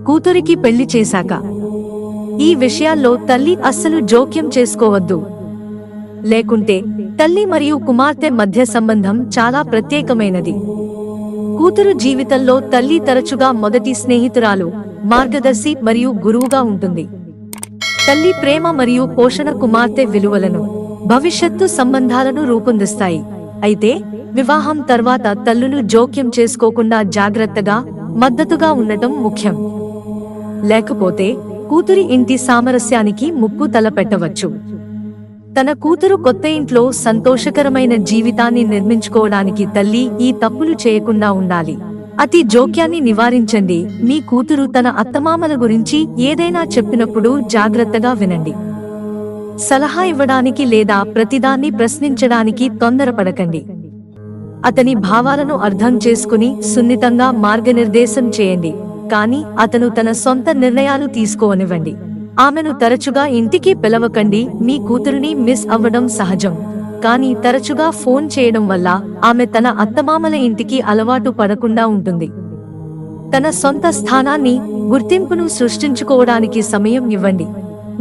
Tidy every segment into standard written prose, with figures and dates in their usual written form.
కూతురికి పెళ్లి చేశాక ఈ విషయాల్లో తల్లి అస్సలు జోక్యం చేసుకోవద్దు. లేకుంటే తల్లి మరియు కుమార్తె మధ్య సంబంధం చాలా ప్రత్యేకమైనది. కూతురు జీవితంలో తల్లి తరచుగా మొదటి స్నేహితురాలు, మార్గదర్శి మరియు గురువుగా ఉంటుంది. తల్లి ప్రేమ మరియు పోషణ కుమార్తె విలువలను, భవిష్యత్తు సంబంధాలను రూపొందిస్తాయి. అయితే వివాహం తర్వాత తల్లులు జోక్యం చేసుకోకుండా జాగ్రత్తగా, మద్దతుగా ఉండటం ముఖ్యం. లేకపోతే కూతురి ఇంటి సామరస్యానికి ముప్పు తలపెట్టవచ్చు. తన కూతురు కొత్త ఇంట్లో సంతోషకరమైన జీవితాన్ని నిర్మించుకోవడానికి తల్లి ఈ తప్పులు చేయకుండా ఉండాలి. అతి జోక్యాన్ని నివారించండి. మీ కూతురు తన అత్తమామల గురించి ఏదైనా చెప్పినప్పుడు జాగ్రత్తగా వినండి. సలహా ఇవ్వడానికి లేదా ప్రతిదాన్ని ప్రశ్నించడానికి తొందరపడకండి. అతని భావాలను అర్థం చేసుకుని సున్నితంగా మార్గనిర్దేశం చేయండి, కానీ అతను తన సొంత నిర్ణయాలు తీసుకోనివ్వండి. ఆమెను తరచుగా ఇంటికి పిలవకండి. మీ కూతురుని మిస్ అవ్వడం సహజం, కానీ తరచుగా ఫోన్ చేయడం వల్ల ఆమె తన అత్తమామల ఇంటికి అలవాటు పడకుండా ఉంటుంది. తన సొంత స్థానాన్ని, గుర్తింపును సృష్టించుకోవడానికి సమయం ఇవ్వండి.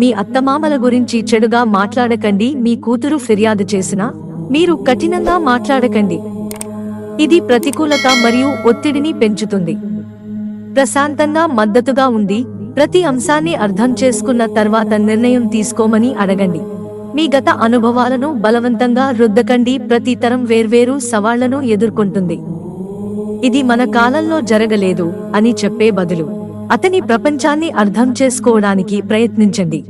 మీ అత్తమామల గురించి చెడుగా మాట్లాడకండి. మీ కూతురు ఫిర్యాదు చేసినా మీరు కఠినంగా మాట్లాడకండి. ఇది ప్రతికూలత మరియు ఒత్తిడిని పెంచుతుంది. ప్రశాంతంగా, మద్దతుగా ఉండి ప్రతి అంశాన్ని అర్థం చేసుకున్న తర్వాత నిర్ణయం తీసుకోమని అడగండి. మీ గత అనుభవాలను బలవంతంగా రుద్దకండి. ప్రతి తరం వేర్వేరు సవాళ్లను ఎదుర్కొంటుంది. ఇది మన కాలంలో జరగలేదు అని చెప్పే బదులు అతని ప్రపంచాన్ని అర్థం చేసుకోవడానికి ప్రయత్నించండి.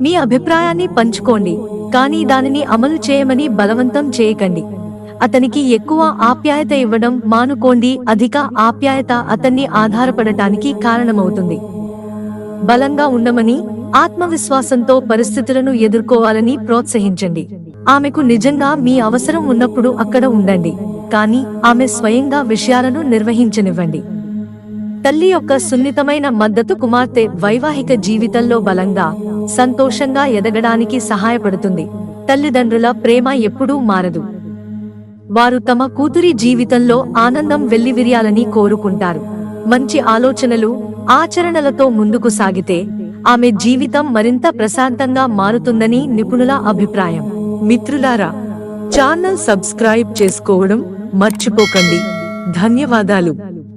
మీ అభిప్రాయాన్ని పంచుకోండి, కానీ దానిని అమలు చేయమని బలవంతం చేయకండి. అతనికి ఎక్కువ ఆప్యాయత ఇవ్వడం మానుకోండి. అధిక ఆప్యాయత అతన్ని ఆధారపడటానికి కారణమవుతుంది. బలంగా ఉండమని, ఆత్మవిశ్వాసంతో పరిస్థితులను ఎదుర్కోవాలని ప్రోత్సహించండి. ఆమెకు నిజంగా మీ అవసరం ఉన్నప్పుడు అక్కడ ఉండండి, కానీ ఆమె స్వయంగా విషయాలను నిర్వహించనివ్వండి. తల్లి యొక్క సున్నితమైన మద్దతు కుమార్తె వైవాహిక జీవితంలో బలంగా, సంతోషంగా ఎదగడానికి సహాయపడుతుంది. తల్లిదండ్రుల ప్రేమ ఎప్పుడూ మారదు. వారు తమ కూతురి జీవితంలో ఆనందం వెల్లివిరియాలని కోరుకుంటారు. మంచి ఆలోచనలు, ఆచరణలతో ముందుకు సాగితే ఆమె జీవితం మరింత ప్రశాంతంగా మారుతుందని నిపుణుల అభిప్రాయం. మిత్రులారా, ఛానల్ సబ్స్క్రైబ్ చేసుకోవడం మర్చిపోకండి. ధన్యవాదాలు.